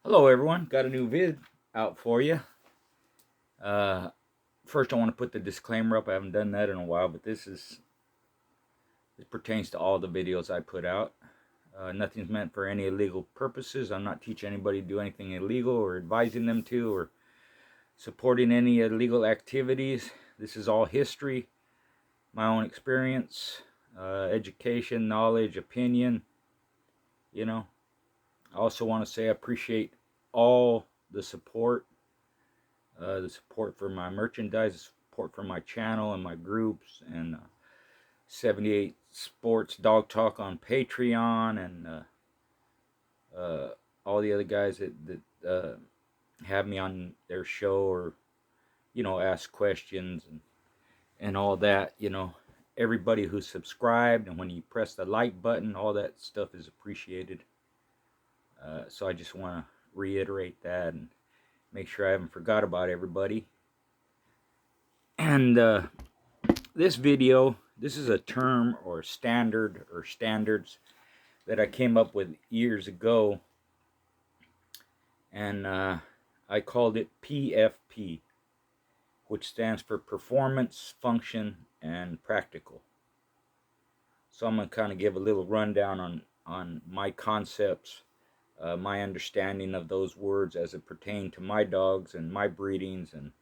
Hello everyone, got a new vid out for you. First I want to put the disclaimer up. I haven't done that in a while, but this pertains to all the videos I put out. Nothing's meant for any illegal purposes. I'm not teaching anybody to do anything illegal or advising them to or supporting any illegal activities. This is all history, my own experience, education, knowledge, opinion. I also want to say I appreciate all the support for my merchandise, the support for my channel and my groups, and 78 Sports Dog Talk on Patreon, and all the other guys that have me on their show, or ask questions and all that. Everybody who's subscribed, and when you press the like button, all that stuff is appreciated. So I just want to reiterate that and make sure I haven't forgot about everybody. And this video, this is a term or standard or standards that I came up with years ago, and I called it PFP, which stands for Performance, Function, and Practical. So I'm going to kind of give a little rundown on my concepts, my understanding of those words as it pertained to my dogs and my breedings, and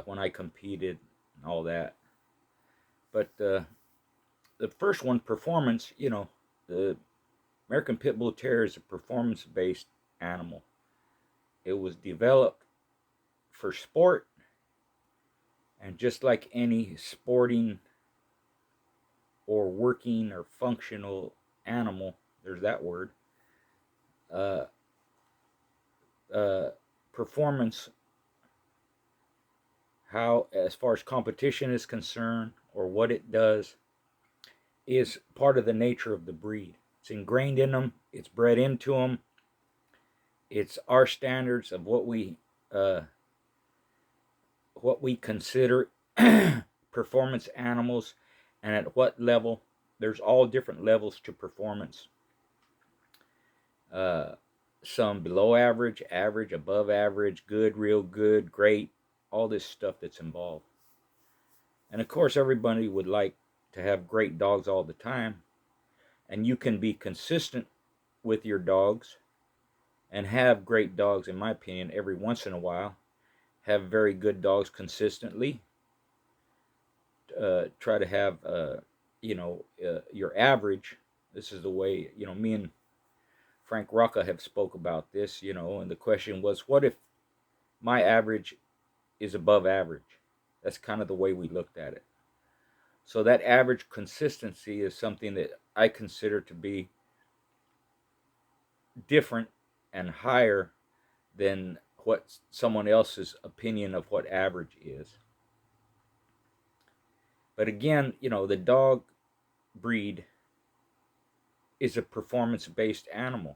when I competed and all that. But the first one, performance, the American Pit Bull Terrier is a performance-based animal. It was developed for sport, and just like any sporting or working or functional animal, there's that word, performance, how, as far as competition is concerned, or what it does, is part of the nature of the breed. It's ingrained in them. It's bred into them. It's our standards of what we consider performance animals, and at what level. There's all different levels to performance. Some below average, average, above average, good, real good, great, all this stuff that's involved. And of course, everybody would like to have great dogs all the time, and you can be consistent with your dogs and have great dogs, in my opinion, every once in a while. Have very good dogs consistently. Try to have, your average. This is the way, me and Frank Rocca have spoke about this, and the question was, what if my average is above average? That's kind of the way we looked at it. So that average consistency is something that I consider to be different and higher than what someone else's opinion of what average is. But again, the dog breed is a performance-based animal.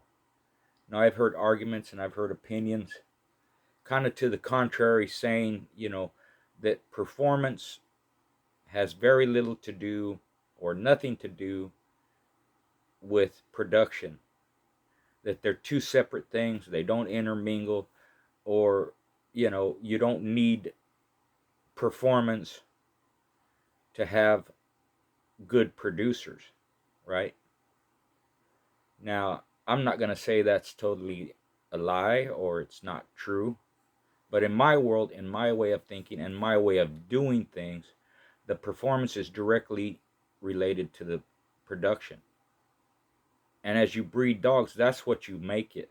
Now, I've heard arguments and I've heard opinions kind of to the contrary, saying, that performance has very little to do or nothing to do with production. That they're two separate things. They don't intermingle, or, you don't need performance to have good producers, right? Now, I'm not going to say that's totally a lie or it's not true, but in my world, in my way of thinking, and my way of doing things, the performance is directly related to the production. And as you breed dogs, that's what you make it.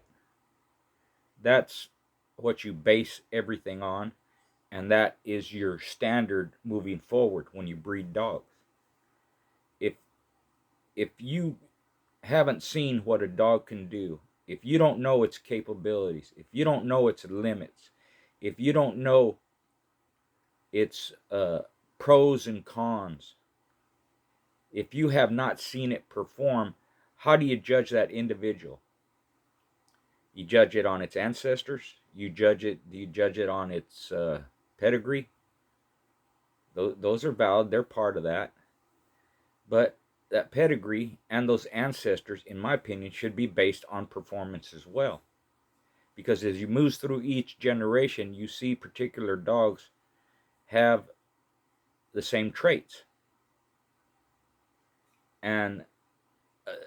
That's what you base everything on, and that is your standard moving forward when you breed dogs. If you haven't seen what a dog can do, if you don't know its capabilities, if you don't know its limits, if you don't know its pros and cons, if you have not seen it perform, how do you judge that individual? You judge it on its ancestors. Do you judge it on its pedigree? Those are valid. They're part of that. But that pedigree and those ancestors, in my opinion, should be based on performance as well. Because as you move through each generation, you see particular dogs have the same traits. And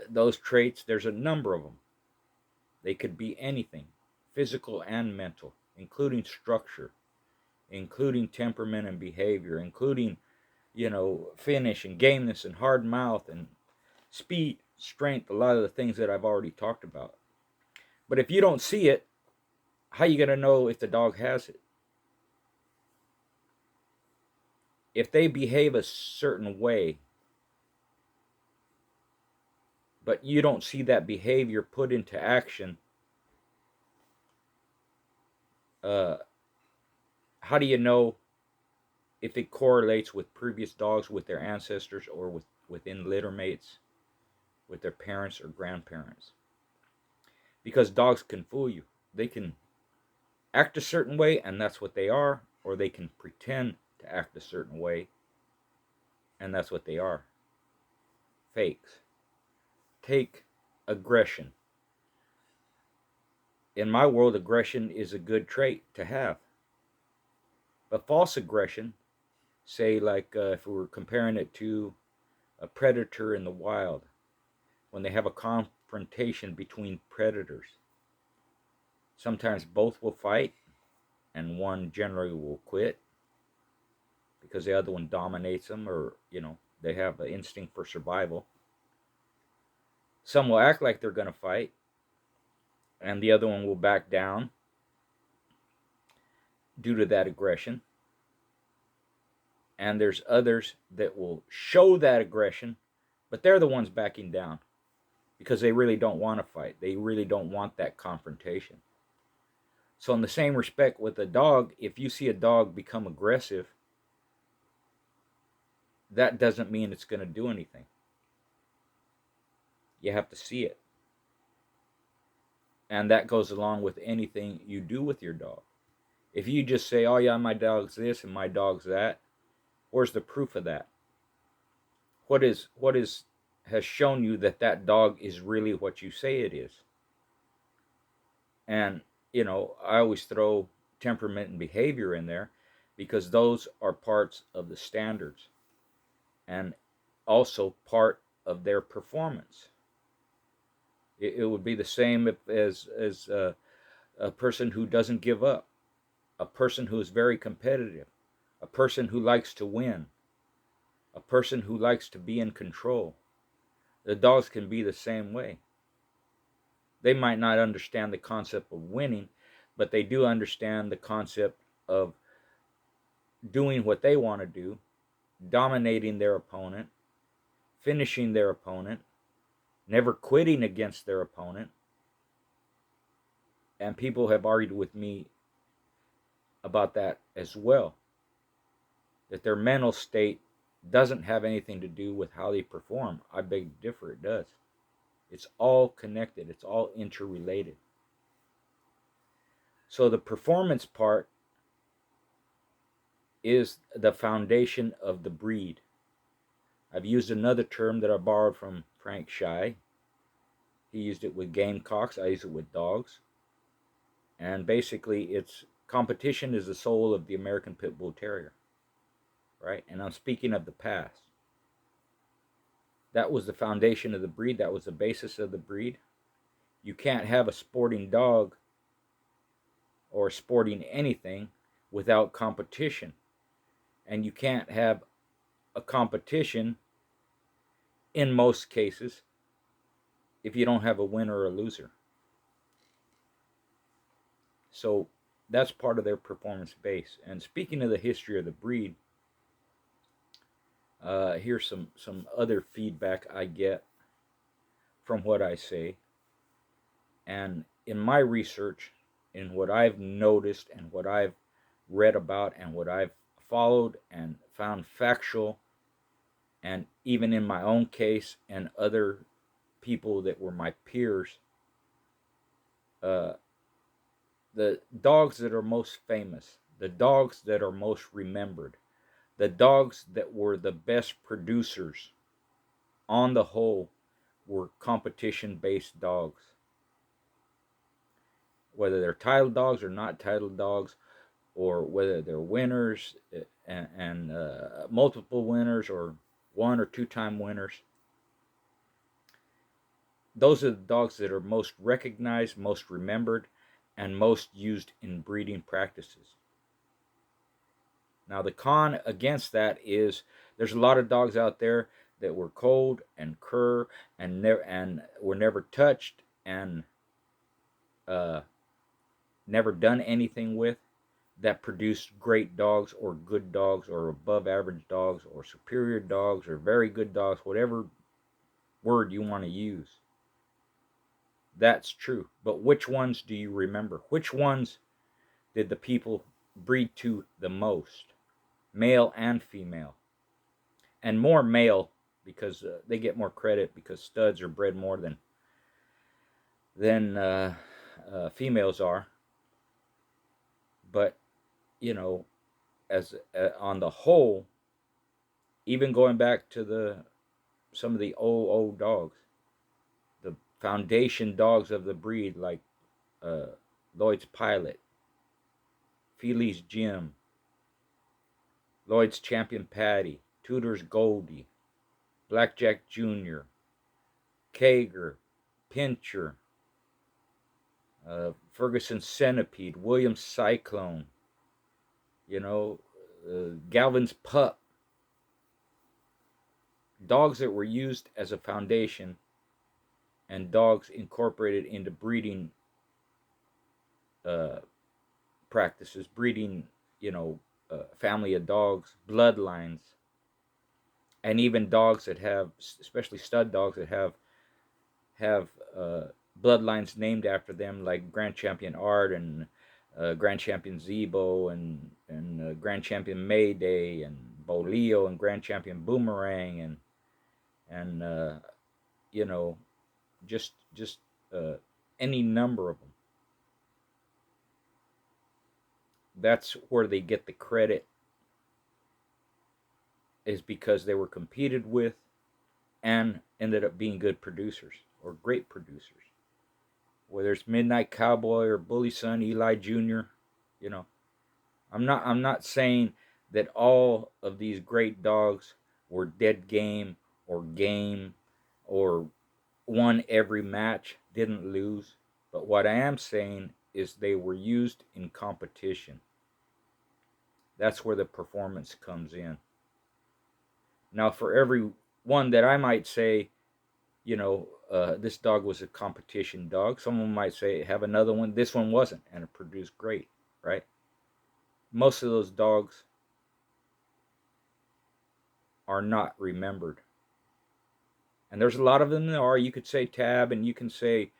those traits, there's a number of them. They could be anything, physical and mental, including structure, including temperament and behavior, including, finish and gameness and hard mouth and speed, strength, a lot of the things that I've already talked about. But if you don't see it, how are you going to know if the dog has it? If they behave a certain way, but you don't see that behavior put into action, how do you know if it correlates with previous dogs, with their ancestors, or within litter mates, with their parents or grandparents? Because dogs can fool you. They can act a certain way, and that's what they are, or they can pretend to act a certain way, and that's what they are. Fakes. Take aggression. In my world, aggression is a good trait to have. But false aggression, say like if we were comparing it to a predator in the wild, when they have a confrontation between predators, sometimes both will fight and one generally will quit because the other one dominates them, or they have an instinct for survival. Some will act like they're going to fight and the other one will back down due to that aggression. And there's others that will show that aggression, but they're the ones backing down because they really don't want to fight. They really don't want that confrontation. So in the same respect with a dog, if you see a dog become aggressive, that doesn't mean it's going to do anything. You have to see it. And that goes along with anything you do with your dog. If you just say, oh yeah, my dog's this and my dog's that, where's the proof of that? What has shown you that that dog is really what you say it is? And, I always throw temperament and behavior in there because those are parts of the standards and also part of their performance. It would be the same as a person who doesn't give up, a person who is very competitive, a person who likes to win, a person who likes to be in control. The dogs can be the same way. They might not understand the concept of winning, but they do understand the concept of doing what they want to do, dominating their opponent, finishing their opponent, never quitting against their opponent. And people have argued with me about that as well, that their mental state doesn't have anything to do with how they perform. I beg to differ, it does. It's all connected. It's all interrelated. So the performance part is the foundation of the breed. I've used another term that I borrowed from Frank Shy. He used it with gamecocks. I use it with dogs. And basically, it's competition is the soul of the American Pit Bull Terrier. Right? And I'm speaking of the past. That was the foundation of the breed. That was the basis of the breed. You can't have a sporting dog or sporting anything without competition. And you can't have a competition in most cases if you don't have a winner or a loser. So that's part of their performance base. And speaking of the history of the breed, here's some other feedback I get from what I say. And in my research, in what I've noticed and what I've read about and what I've followed and found factual, and even in my own case and other people that were my peers, the dogs that are most famous, the dogs that are most remembered, the dogs that were the best producers on the whole were competition-based dogs. whether they're title dogs or not title dogs, or whether they're winners and multiple winners or 1 or 2 time winners. Those are the dogs that are most recognized, most remembered, and most used in breeding practices. Now, the con against that is there's a lot of dogs out there that were cold and cur and were never touched and uh, never done anything with, that produced great dogs or good dogs or above average dogs or superior dogs or very good dogs, whatever word you want to use. That's true. But which ones do you remember? Which ones did the people breed to the most? Male and female. And more male, because they get more credit because studs are bred more than females are. But, you know, as on the whole, even going back to some of the old dogs, the foundation dogs of the breed, like uh, Lloyd's Pilot, Feely's Jim, Lloyd's Champion Patty, Tudor's Goldie, Blackjack Jr., Kager, Pincher, Ferguson Centipede, Williams Cyclone, Galvin's Pup. Dogs that were used as a foundation and dogs incorporated into breeding uh, practices, breeding, family of dogs, bloodlines, and even dogs that have, especially stud dogs that have bloodlines named after them, like Grand Champion Art and Grand Champion Zebo and Grand Champion Mayday and Bolio and Grand Champion Boomerang and you know just any number of them. That's where they get the credit, is because they were competed with and ended up being good producers or great producers. Whether it's Midnight Cowboy or Bully Son, Eli Jr., you know, I'm not saying that all of these great dogs were dead game or won every match, didn't lose. But what I am saying is they were used in competition. That's where the performance comes in. Now, for every one that I might say, this dog was a competition dog, someone might say, have another one. This one wasn't, and it produced great, right? Most of those dogs are not remembered. And there's a lot of them that are. You could say Tab, and you can say,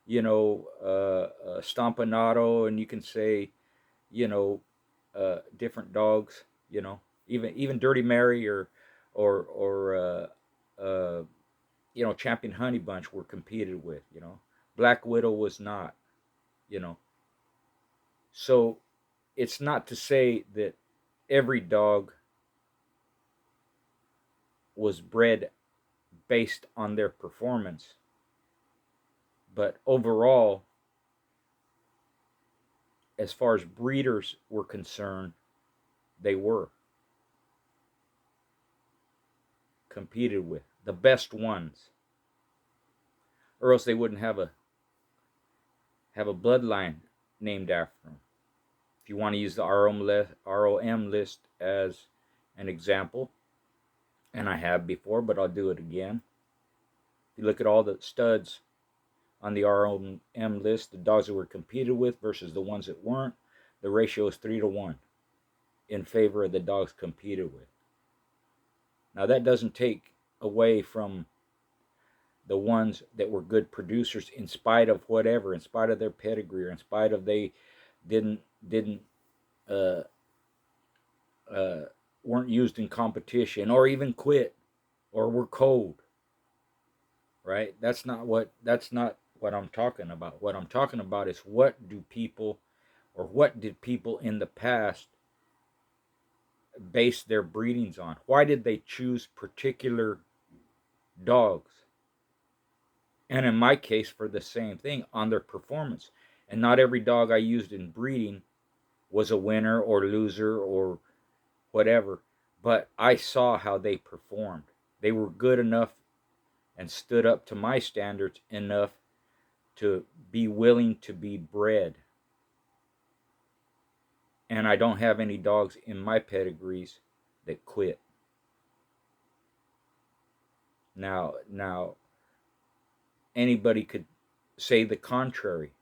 Stompanato, and you can say, you know, different dogs, even Dirty Mary or Champion Honey Bunch were competed with, Black Widow was not, you know. So it's not to say that every dog was bred based on their performance, but overall, as far as breeders were concerned, they were competed with the best ones, or else they wouldn't have a bloodline named after them. If you want to use the ROM list as an example, and I have before, but I'll do it again. If you look at all the studs on the ROM list, the dogs that were competed with versus the ones that weren't, the ratio is 3-1 in favor of the dogs competed with. Now, that doesn't take away from the ones that were good producers, in spite of whatever, in spite of their pedigree, or in spite of they didn't uh, weren't used in competition, or even quit, or were cold. Right? That's not what I'm talking about. What I'm talking about is what did people in the past base their breedings on? Why did they choose particular dogs? And in my case, for the same thing, on their performance. And not every dog I used in breeding was a winner or loser or whatever, but I saw how they performed. They were good enough and stood up to my standards enough to be willing to be bred. And I don't have any dogs in my pedigrees that quit. Now, anybody could say the contrary.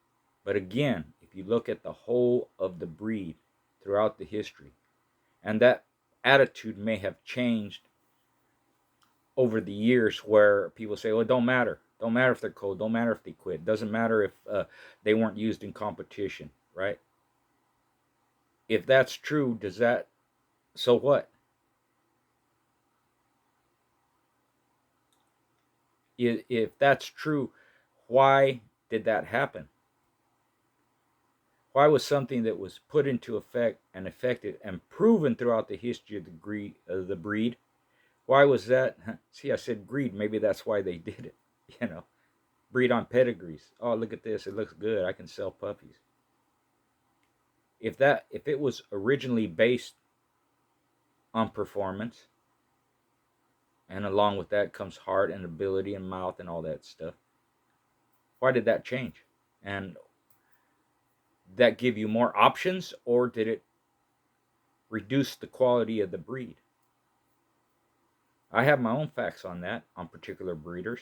But again, if you look at the whole of the breed throughout the history, and that attitude may have changed over the years, where people say, well, it don't matter. Don't matter if they're cold. Don't matter if they quit. Doesn't matter if they weren't used in competition, right? If that's true, does that, so what? If that's true, why did that happen? Why was something that was put into effect and effective and proven throughout the history of the breed, why was that? See, I said greed. Maybe that's why they did it. You know, breed on pedigrees. Oh, look at this. It looks good. I can sell puppies. If it was originally based on performance, and along with that comes heart and ability and mouth and all that stuff, why did that change? And that give you more options, or did it reduce the quality of the breed? I have my own facts on that, on particular breeders.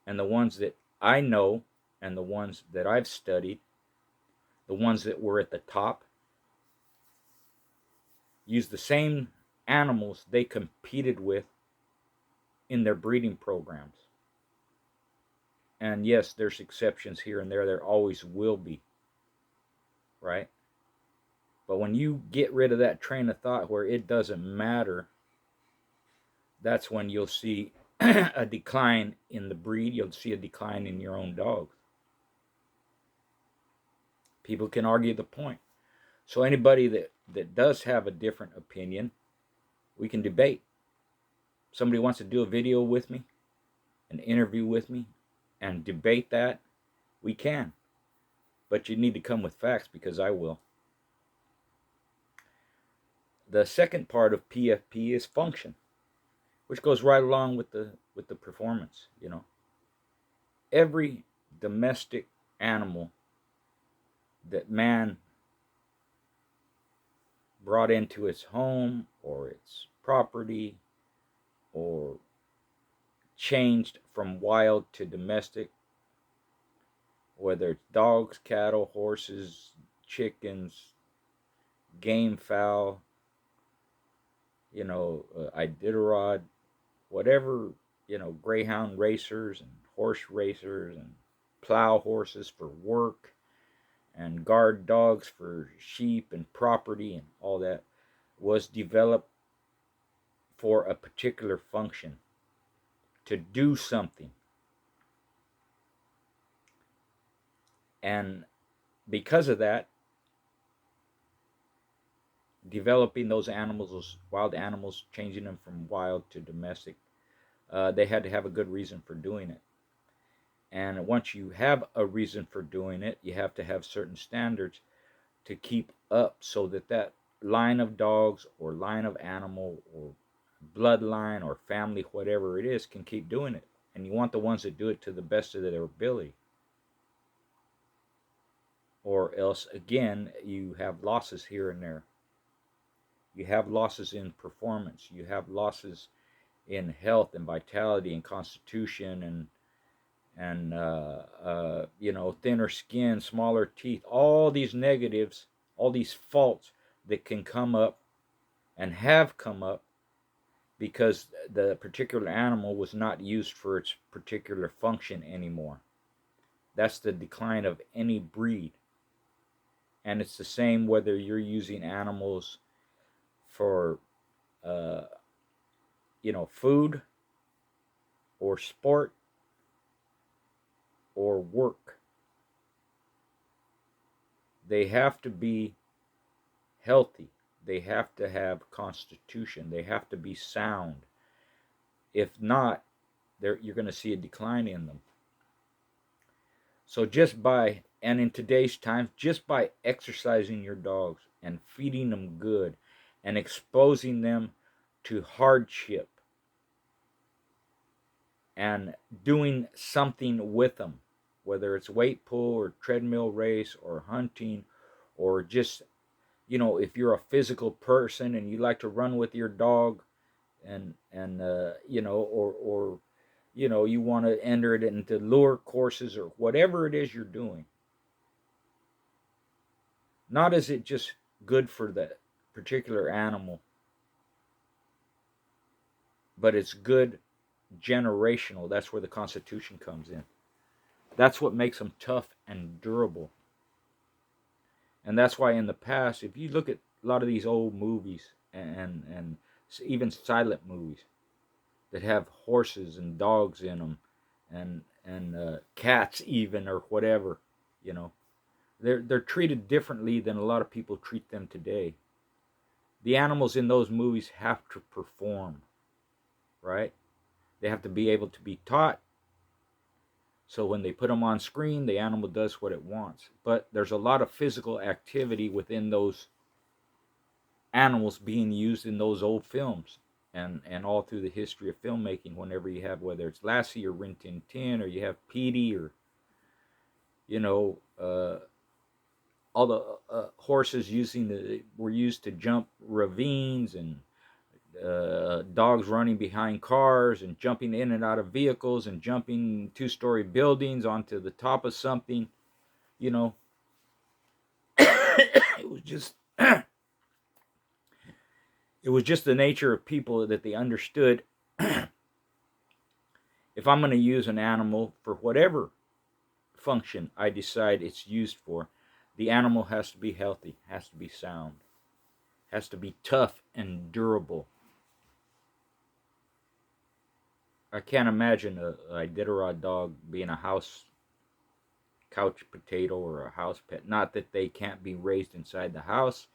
And the ones that I know and the ones that I've studied, the ones that were at the top, use the same animals they competed with in their breeding programs. And yes, there's exceptions here and there. There always will be, right? But when you get rid of that train of thought where it doesn't matter, that's when you'll see a decline in the breed. You'll see a decline in your own dogs. People can argue the point. So anybody that does have a different opinion, we can debate. Somebody wants to do a video with me, an interview with me, and debate that, we can. But you need to come with facts, because I will. The second part of PFP is function, which goes right along with the performance. Every domestic animal that man brought into its home or its property, or changed from wild to domestic, whether it's dogs, cattle, horses, chickens, game fowl, Iditarod, whatever, greyhound racers and horse racers and plow horses for work and guard dogs for sheep and property and all that, was developed for a particular function, to do something. And because of that, developing those animals, those wild animals, changing them from wild to domestic, they had to have a good reason for doing it. And once you have a reason for doing it, you have to have certain standards to keep up, so that that line of dogs or line of animal or bloodline or family, whatever it is, can keep doing it. And you want the ones that do it to the best of their ability. Or else, again, you have losses here and there. You have losses in performance. You have losses in health and vitality and constitution and thinner skin, smaller teeth, all these negatives, all these faults that can come up and have come up because the particular animal was not used for its particular function anymore. That's the decline of any breed. And it's the same whether you're using animals for food or sport or work. They have to be healthy. They have to have constitution. They have to be sound. If not, you're going to see a decline in them. So just by And in today's time, just by exercising your dogs and feeding them good and exposing them to hardship and doing something with them, whether it's weight pull or treadmill race or hunting, or just, if you're a physical person and you like to run with your dog, or you want to enter it into lure courses or whatever it is you're doing. Not is it just good for that particular animal, but it's good generational. That's where the Constitution comes in. That's what makes them tough and durable. And that's why in the past, if you look at a lot of these old movies and even silent movies that have horses and dogs in them, and cats even, or whatever, you know, they're treated differently than a lot of people treat them today. The animals in those movies have to perform, right? They have to be able to be taught. So when they put them on screen, the animal does what it wants. But there's a lot of physical activity within those animals being used in those old films, and all through the history of filmmaking. Whenever you have, whether it's Lassie or Rin Tin Tin, or you have Petey, or you know, all the horses were used to jump ravines, and dogs running behind cars and jumping in and out of vehicles and jumping two-story buildings onto the top of something. You know, it was just it was just the nature of people that they understood. If I'm going to use an animal for whatever function I decide it's used for, the animal has to be healthy, has to be sound, has to be tough and durable. I can't imagine a Iditarod dog being a house couch potato or a house pet. Not that they can't be raised inside the house,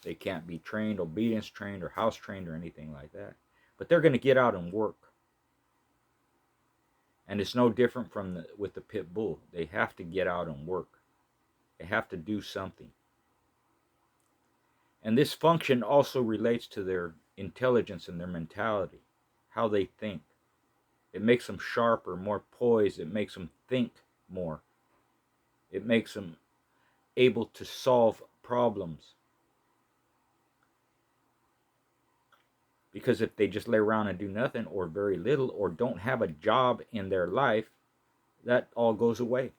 they can't be trained, obedience trained, or house trained, or anything like that. But they're going to get out and work. And it's no different with the pit bull. They have to get out and work. They have to do something. And this function also relates to their intelligence and their mentality, how they think. It makes them sharper, more poised. It makes them think more. It makes them able to solve problems. Because if they just lay around and do nothing, or very little, or don't have a job in their life, that all goes away.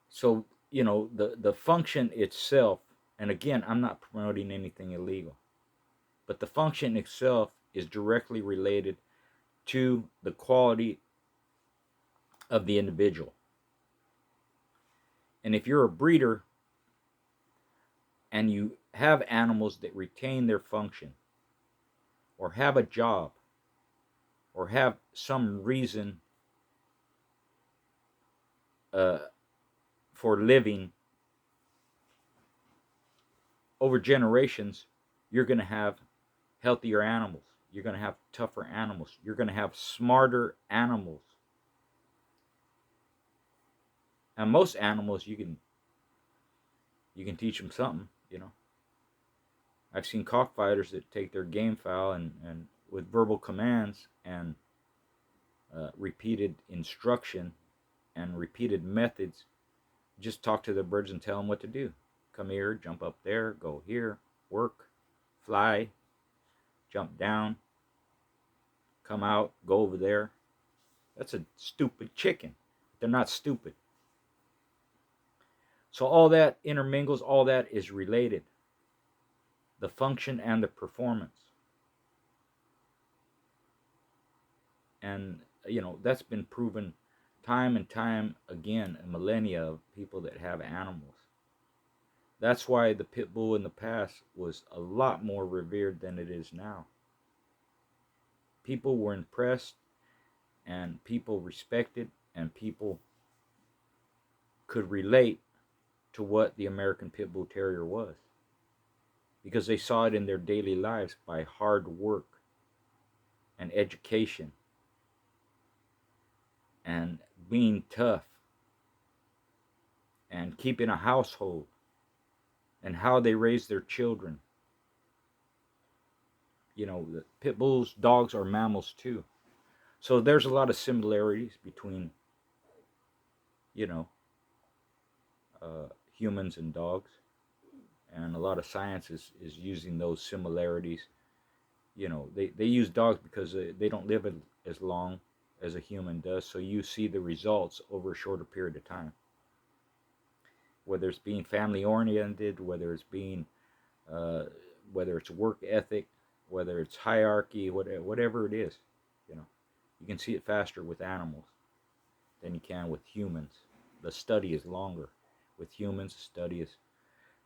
So, the function itself, and again, I'm not promoting anything illegal, but the function itself is directly related to the quality of the individual. And if you're a breeder and you have animals that retain their function, or have a job, or have some reason for living over generations, you're going to have healthier animals. You're going to have tougher animals. You're going to have smarter animals. And most animals, you can teach them something. I've seen cockfighters that take their game fowl and with verbal commands and repeated instruction and repeated methods, just talk to the birds and tell them what to do. Come here, jump up there, go here, work, fly, jump down, come out, go over there. That's a stupid chicken. They're not stupid. So all that intermingles, all that is related. The function and the performance. And, that's been proven time and time again in millennia of people that have animals. That's why the pit bull in the past was a lot more revered than it is now. People were impressed, and people respected, and people could relate to what the American Pit Bull Terrier was, because they saw it in their daily lives by hard work and education and being tough and keeping a household and how they raise their children. You know, the pit bulls, dogs are mammals too. So there's a lot of similarities between, you know, humans and dogs. And a lot of science is using those similarities. You know, they use dogs because they don't live as long as a human does. So you see the results over a shorter period of time. Whether it's being family oriented, uh, whether it's work ethic, whether it's hierarchy, whatever it is, you know, you can see it faster with animals than you can with humans. The study is longer with humans. The study is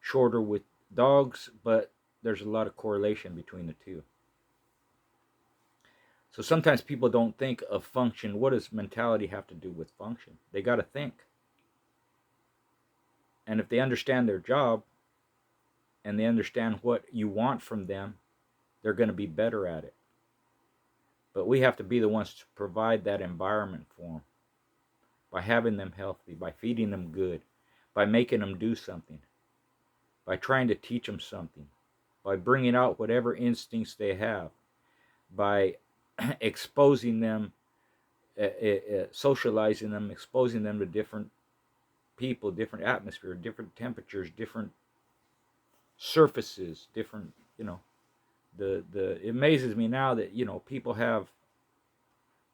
shorter with dogs, but there's a lot of correlation between the two. So sometimes people don't think of function. What does mentality have to do with function? They got to think. And if they understand their job and they understand what you want from them, they're going to be better at it. But we have to be the ones to provide that environment for them by having them healthy, by feeding them good, by making them do something, by trying to teach them something, by bringing out whatever instincts they have, by exposing them, socializing them, exposing them to different people, different atmosphere, different temperatures, different surfaces, different, you know, it amazes me now that, you know, people have,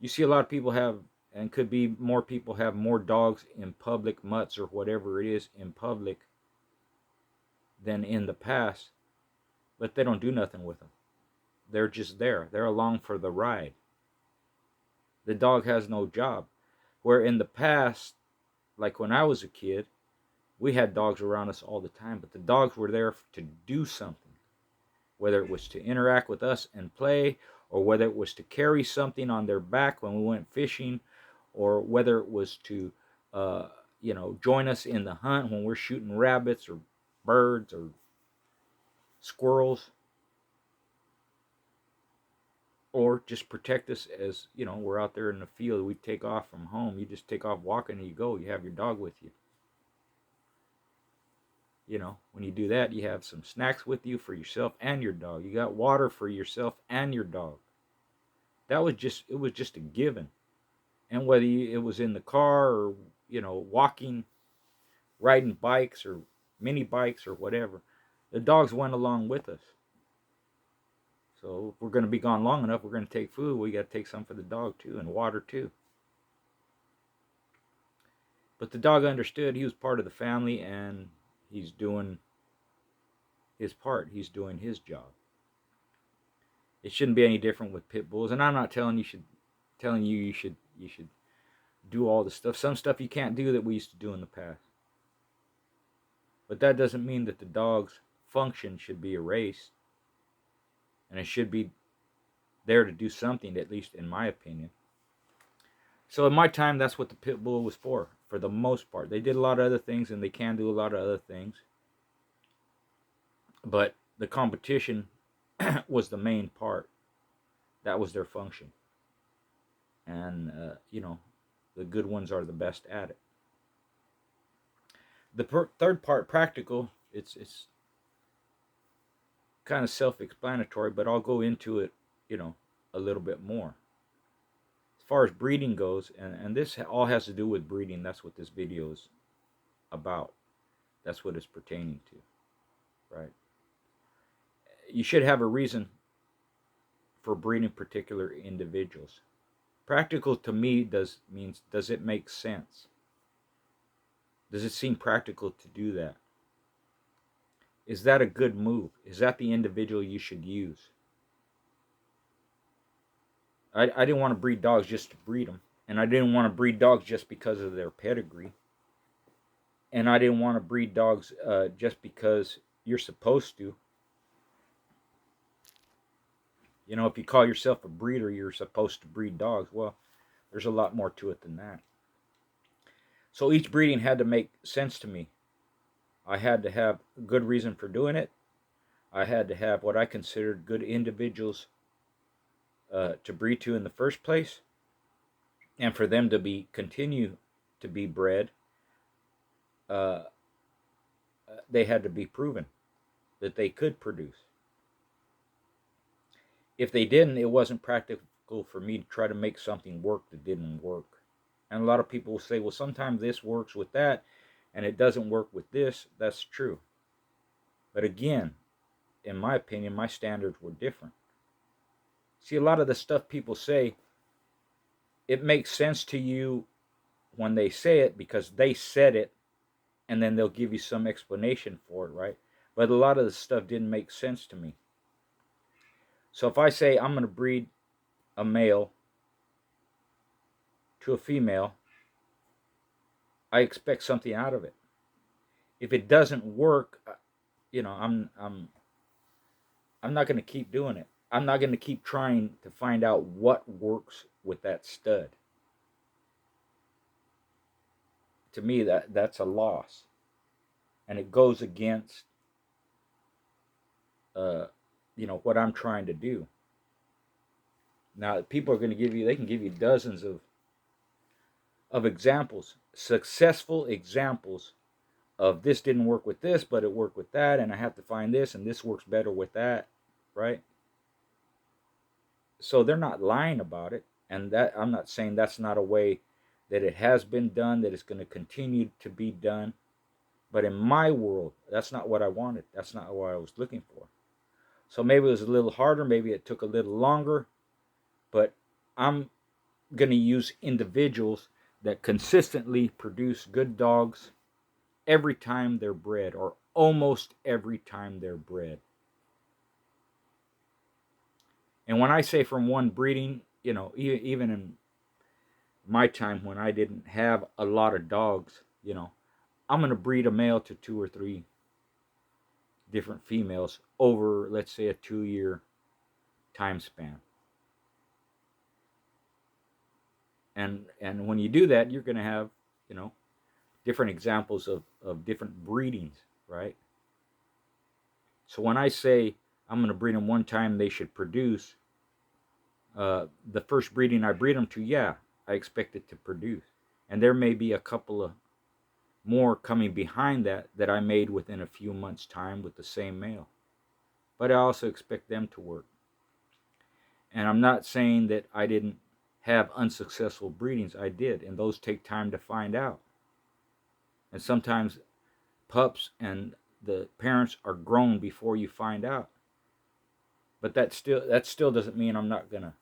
you see a lot of people have, and could be more people have more dogs in public, mutts or whatever it is in public than in the past, but they don't do nothing with them. They're just there. They're along for the ride. The dog has no job. Where in the past, like when I was a kid, we had dogs around us all the time, but the dogs were there to do something. Whether it was to interact with us and play, or whether it was to carry something on their back when we went fishing, or whether it was to, you know, join us in the hunt when we're shooting rabbits or birds or squirrels, or just protect us as, you know, we're out there in the field. We take off from home. You just take off walking and you go. You have your dog with you. You know, when you do that, you have some snacks with you for yourself and your dog. You got water for yourself and your dog. It was just a given. And whether it was in the car or, you know, walking, riding bikes or mini bikes or whatever, the dogs went along with us. So if we're going to be gone long enough, we're going to take food. We got to take some for the dog too, and water too. But the dog understood he was part of the family, and he's doing his part. He's doing his job. It shouldn't be any different with pit bulls. And I'm not telling you should do all the stuff. Some stuff you can't do that we used to do in the past. But that doesn't mean that the dog's function should be erased. And it should be there to do something, at least in my opinion. So in my time, that's what the pit bull was for the most part. They did a lot of other things, and they can do a lot of other things. But the competition was the main part. That was their function. And, you know, the good ones are the best at it. The third part, practical, it's kind of self-explanatory, but I'll go into it, you know, a little bit more. As far as breeding goes, and this all has to do with breeding. That's what this video is about. That's what it's pertaining to, right? You should have a reason for breeding particular individuals. Practical to me means does it make sense? Does it seem practical to do that? Is that a good move? Is that the individual you should use? I didn't want to breed dogs just to breed them. And I didn't want to breed dogs just because of their pedigree. And I didn't want to breed dogs just because you're supposed to. You know, if you call yourself a breeder, you're supposed to breed dogs. Well, there's a lot more to it than that. So each breeding had to make sense to me. I had to have a good reason for doing it. I had to have what I considered good individuals to breed to in the first place, and for them to continue to be bred they had to be proven that they could produce. If they didn't, it wasn't practical for me to try to make something work that didn't work. And a lot of people will say, well, sometimes this works with that and it doesn't work with this. That's true. But again, in my opinion, my standards were different. See, a lot of the stuff people say, it makes sense to you when they say it because they said it, and then they'll give you some explanation for it, right? But a lot of the stuff didn't make sense to me. So if I say I'm going to breed a male to a female, I expect something out of it. If it doesn't work, I'm not going to keep doing it. I'm not going to keep trying to find out what works with that stud. To me, that's a loss, and it goes against what I'm trying to do. Now, people are going to they can give you dozens of examples, successful examples of this didn't work with this, but it worked with that, and I have to find this, and this works better with that, right? So they're not lying about it, and that I'm not saying that's not a way that it has been done, that it's going to continue to be done. But in my world, that's not what I wanted. That's not what I was looking for. So maybe it was a little harder, maybe it took a little longer, but I'm going to use individuals that consistently produce good dogs every time they're bred, or almost every time they're bred. And when I say from one breeding, even in my time when I didn't have a lot of dogs, I'm going to breed a male to 2 or 3 different females over, let's say, a 2-year time span. And when you do that, you're going to have, different examples of different breedings, right? So when I say I'm going to breed them one time, they should produce, the first breeding I breed them to, yeah, I expect it to produce. And there may be a couple of more coming behind that I made within a few months' time with the same male. But I also expect them to work. And I'm not saying that I didn't have unsuccessful breedings. I did, and those take time to find out. And sometimes pups and the parents are grown before you find out. But that still doesn't mean I'm not going to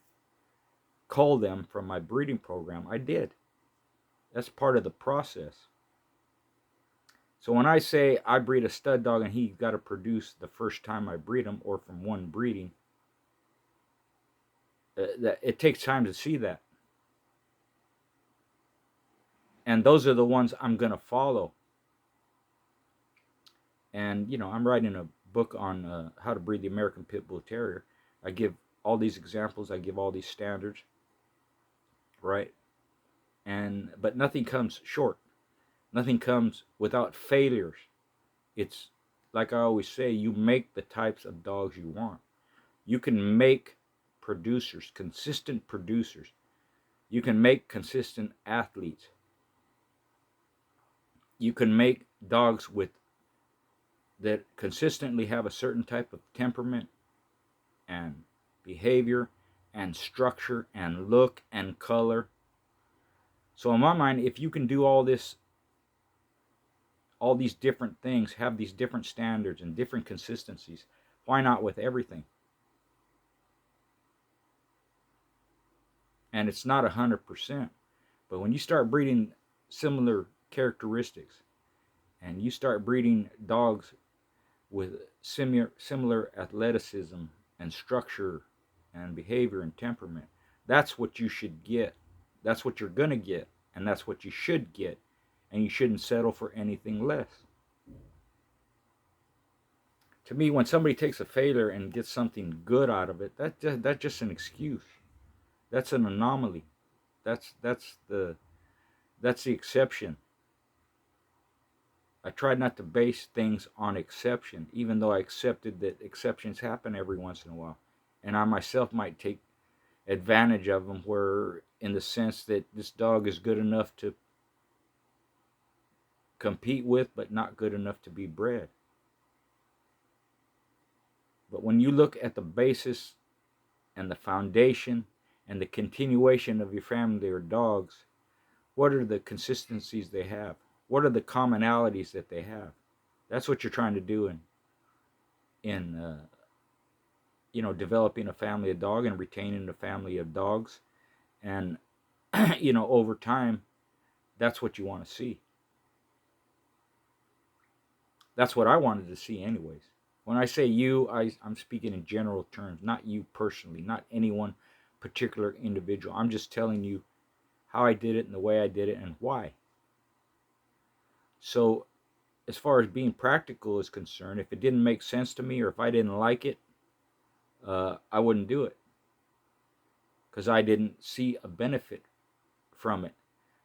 cull them from my breeding program. I did. That's part of the process. So when I say I breed a stud dog and he's got to produce the first time I breed him, or from one breeding, that it takes time to see that. And those are the ones I'm going to follow. And, I'm writing a book on how to breed the American Pit Bull Terrier. I give all these examples. I give all these standards. Right? But nothing comes short. Nothing comes without failures. It's like I always say, you make the types of dogs you want. You can make producers, consistent producers. You can make consistent athletes. You can make dogs that consistently have a certain type of temperament and behavior and structure and look and color. So in my mind, if you can do all these different things, have these different standards and different consistencies, why not with everything? And it's not 100%, but when you start breeding similar characteristics, and you start breeding dogs with similar athleticism and structure and behavior and temperament, that's what you should get. That's what you're going to get, and that's what you should get, and you shouldn't settle for anything less. To me, when somebody takes a failure and gets something good out of it, that's just an excuse. That's an anomaly. That's the exception. I tried not to base things on exception, even though I accepted that exceptions happen every once in a while. And I myself might take advantage of them, where in the sense that this dog is good enough to compete with, but not good enough to be bred. But when you look at the basis and the foundation and the continuation of your family or dogs, what are the consistencies they have? What are the commonalities that they have? That's what you're trying to do in developing a family of dog and retaining a family of dogs. And over time, that's what you want to see. That's what I wanted to see anyways. When I say you, I'm speaking in general terms, not you personally, not any one particular individual. I'm just telling you how I did it and the way I did it and why. So as far as being practical is concerned, if it didn't make sense to me or if I didn't like it, I wouldn't do it because I didn't see a benefit from it.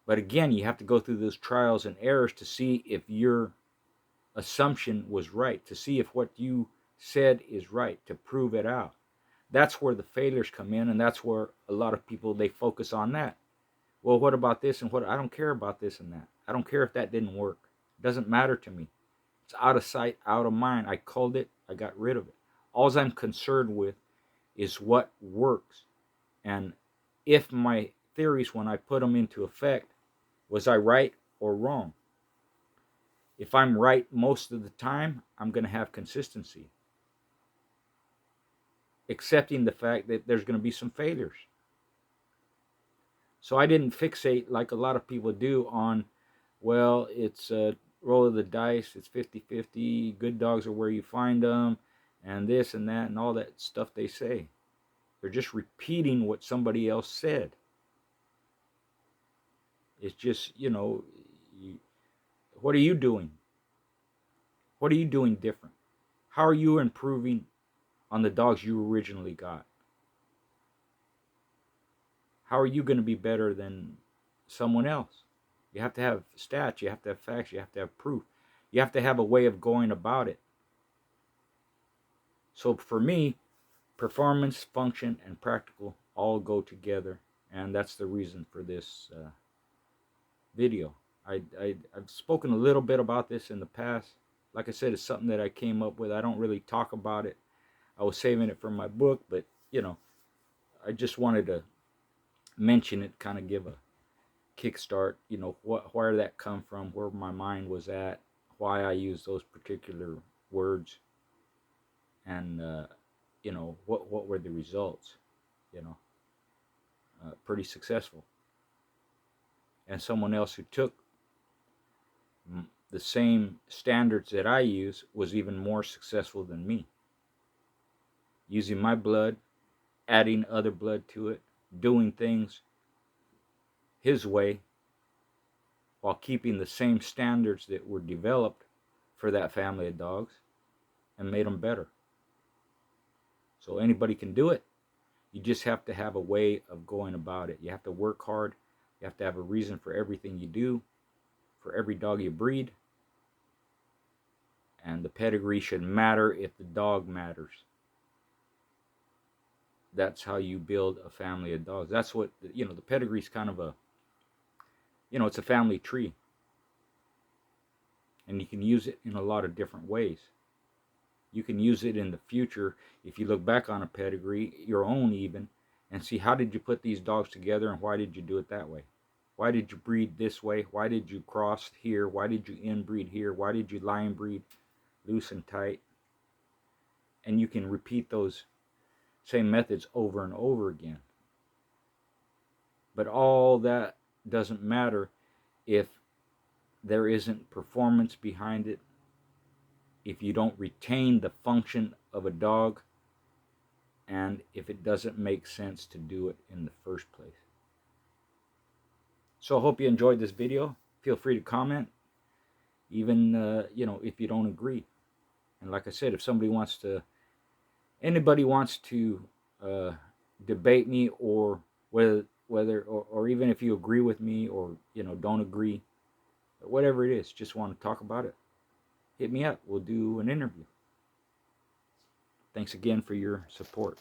But again, you have to go through those trials and errors to see if your assumption was right, to see if what you said is right, to prove it out. That's where the failures come in, and that's where a lot of people, they focus on that. Well, what about this and what? I don't care about this and that. I don't care if that didn't work. It doesn't matter to me. It's out of sight, out of mind. I culled it. I got rid of it. All I'm concerned with is what works. And if my theories, when I put them into effect, was I right or wrong? If I'm right most of the time, I'm going to have consistency. Accepting the fact that there's going to be some failures. So I didn't fixate like a lot of people do on, well, it's a roll of the dice, it's 50-50, good dogs are where you find them, and this and that and all that stuff they say. They're just repeating what somebody else said. It's just, what are you doing? What are you doing different? How are you improving on the dogs you originally got? How are you going to be better than someone else? You have to have stats, you have to have facts, you have to have proof. You have to have a way of going about it. So for me, performance, function, and practical all go together, and that's the reason for this video. I've spoken a little bit about this in the past. Like I said, it's something that I came up with. I don't really talk about it. I was saving it for my book, but I just wanted to mention it, kind of give a kickstart. Where did that come from? Where my mind was at? Why I use those particular words? And what were the results? Pretty successful. And someone else who took the same standards that I use was even more successful than me. Using my blood, adding other blood to it, doing things his way, while keeping the same standards that were developed for that family of dogs, and made them better. So anybody can do it. You just have to have a way of going about it. You have to work hard. You have to have a reason for everything you do, for every dog you breed. And the pedigree should matter if the dog matters. That's how you build a family of dogs. That's what, the pedigree is kind of a, it's a family tree. And you can use it in a lot of different ways. You can use it in the future if you look back on a pedigree, your own even, and see how did you put these dogs together and why did you do it that way? Why did you breed this way? Why did you cross here? Why did you inbreed here? Why did you line breed loose and tight? And you can repeat those same methods over and over again. But all that doesn't matter if there isn't performance behind it, if you don't retain the function of a dog, and if it doesn't make sense to do it in the first place. So I hope you enjoyed this video. Feel free to comment, even if you don't agree. And like I said, if anybody wants to debate me, or whether or even if you agree with me or don't agree, whatever it is, just want to talk about it, hit me up. We'll do an interview. Thanks again for your support.